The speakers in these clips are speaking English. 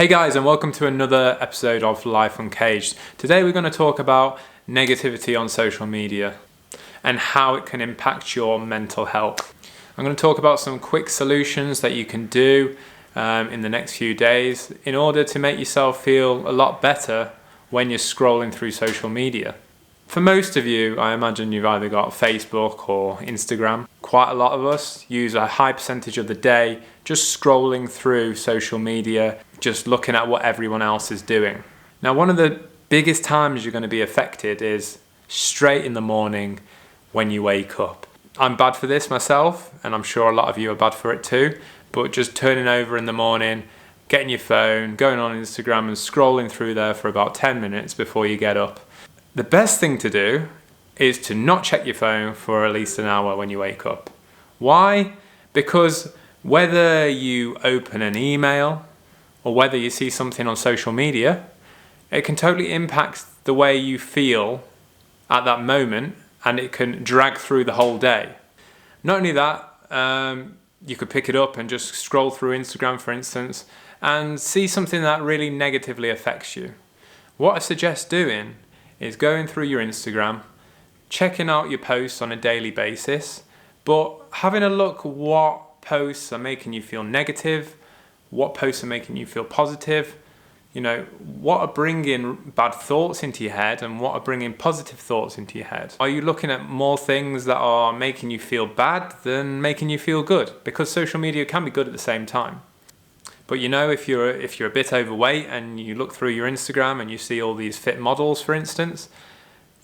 Hey guys, and welcome to another episode of Life Uncaged. Today we're going to talk about negativity on social media and how it can impact your mental health. I'm going to talk about some quick solutions that you can do in the next few days in order to make yourself feel a lot better when you're scrolling through social media. For most of you, I imagine you've either got Facebook or Instagram. Quite a lot of us use a high percentage of the day just scrolling through social media, just looking at what everyone else is doing. Now, one of the biggest times you're going to be affected is straight in the morning when you wake up. I'm bad for this myself, and I'm sure a lot of you are bad for it too, but just turning over in the morning, getting your phone, going on Instagram and scrolling through there for about 10 minutes before you get up. The best thing to do is to not check your phone for at least an hour when you wake up. Why? Because whether you open an email or whether you see something on social media, it can totally impact the way you feel at that moment, and it can drag through the whole day. Not only that, you could pick it up and just scroll through Instagram, for instance, and see something that really negatively affects you. What I suggest doing is going through your Instagram, checking out your posts on a daily basis, but having a look what posts are making you feel negative, what posts are making you feel positive, what are bringing bad thoughts into your head and what are bringing positive thoughts into your head. Are you looking at more things that are making you feel bad than making you feel good? Because social media can be good at the same time. But if you're a bit overweight and you look through your Instagram and you see all these fit models, for instance,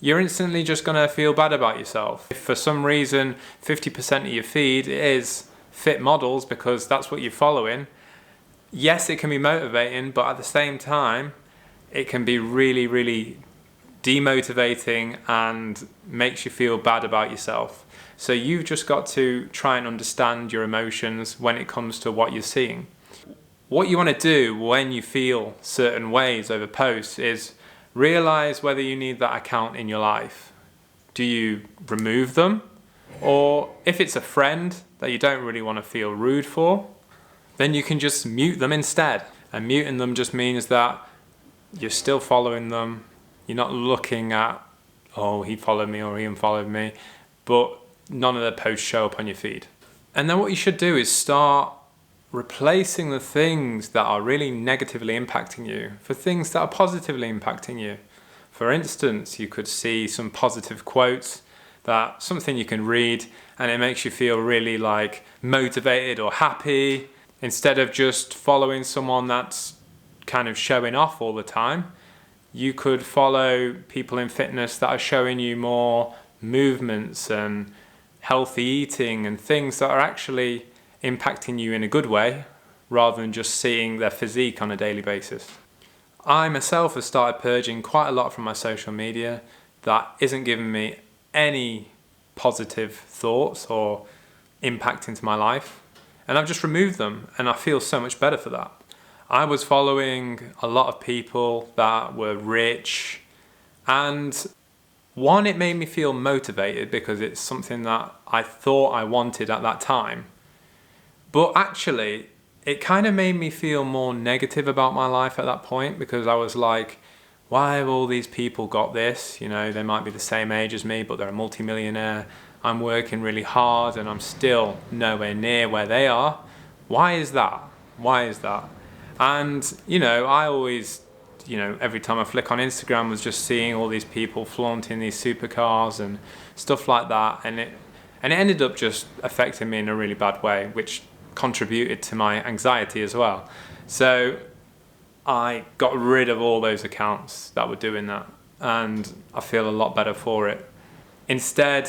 you're instantly just going to feel bad about yourself. If for some reason 50% of your feed is fit models because that's what you're following, yes, it can be motivating, but at the same time, it can be really, really demotivating and makes you feel bad about yourself. So you've just got to try and understand your emotions when it comes to what you're seeing. What you want to do when you feel certain ways over posts is realize whether you need that account in your life. Do you remove them? Or if it's a friend that you don't really want to feel rude for, then you can just mute them instead. And muting them just means that you're still following them. You're not looking at, oh, he followed me or he unfollowed me, but none of their posts show up on your feed. And then what you should do is start replacing the things that are really negatively impacting you for things that are positively impacting you. For instance, you could see some positive quotes, that something you can read and it makes you feel really motivated or happy. Instead of just following someone that's kind of showing off all the time, you could follow people in fitness that are showing you more movements and healthy eating and things that are actually impacting you in a good way rather than just seeing their physique on a daily basis. I myself have started purging quite a lot from my social media that isn't giving me any positive thoughts or impact into my life, and I've just removed them and I feel so much better for that. I was following a lot of people that were rich, and one, it made me feel motivated because it's something that I thought I wanted at that time. But actually, it kind of made me feel more negative about my life at that point because I was like, why have all these people got this? They might be the same age as me, but they're a multimillionaire. I'm working really hard and I'm still nowhere near where they are. Why is that? Why is that? And, I always, every time I flick on Instagram was just seeing all these people flaunting these supercars and stuff like that. And it ended up just affecting me in a really bad way, which contributed to my anxiety as well. So I got rid of all those accounts that were doing that, and I feel a lot better for it. Instead,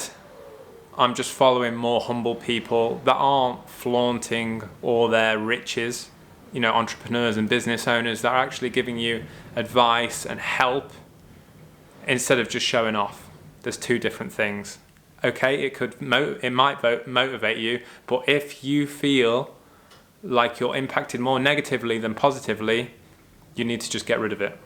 I'm just following more humble people that aren't flaunting all their riches, entrepreneurs and business owners that are actually giving you advice and help instead of just showing off. There's two different things. Okay, it might motivate you, but if you feel like you're impacted more negatively than positively, you need to just get rid of it.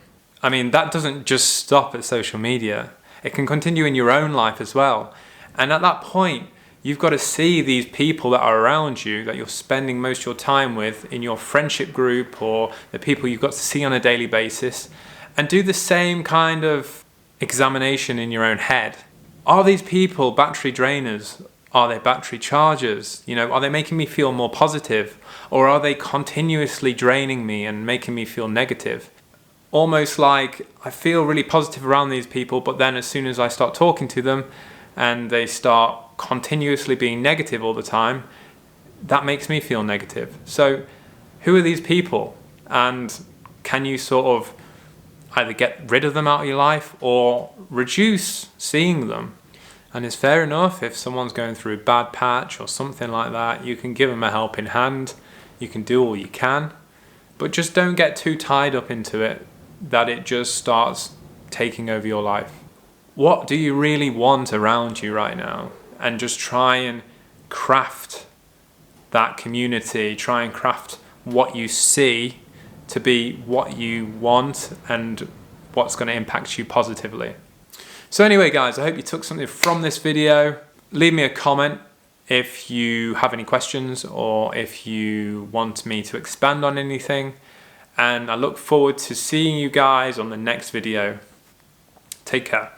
I mean, that doesn't just stop at social media. It can continue in your own life as well. And at that point, You've got to see these people that are around you, that you're spending most of your time with in your friendship group, or the people you've got to see on a daily basis, and do the same kind of examination in your own head. Are these people battery drainers? Are they battery chargers? Are they making me feel more positive? Or are they continuously draining me and making me feel negative? Almost like I feel really positive around these people, but then as soon as I start talking to them and they start continuously being negative all the time, that makes me feel negative. So who are these people? And can you sort of either get rid of them out of your life or reduce seeing them? And it's fair enough if someone's going through a bad patch or something like that, you can give them a helping hand, you can do all you can, but just don't get too tied up into it that it just starts taking over your life. What do you really want around you right now? And just try and craft that community, try and craft what you see to be what you want and what's going to impact you positively. So anyway guys, I hope you took something from this video. Leave me a comment if you have any questions or if you want me to expand on anything. And I look forward to seeing you guys on the next video. Take care.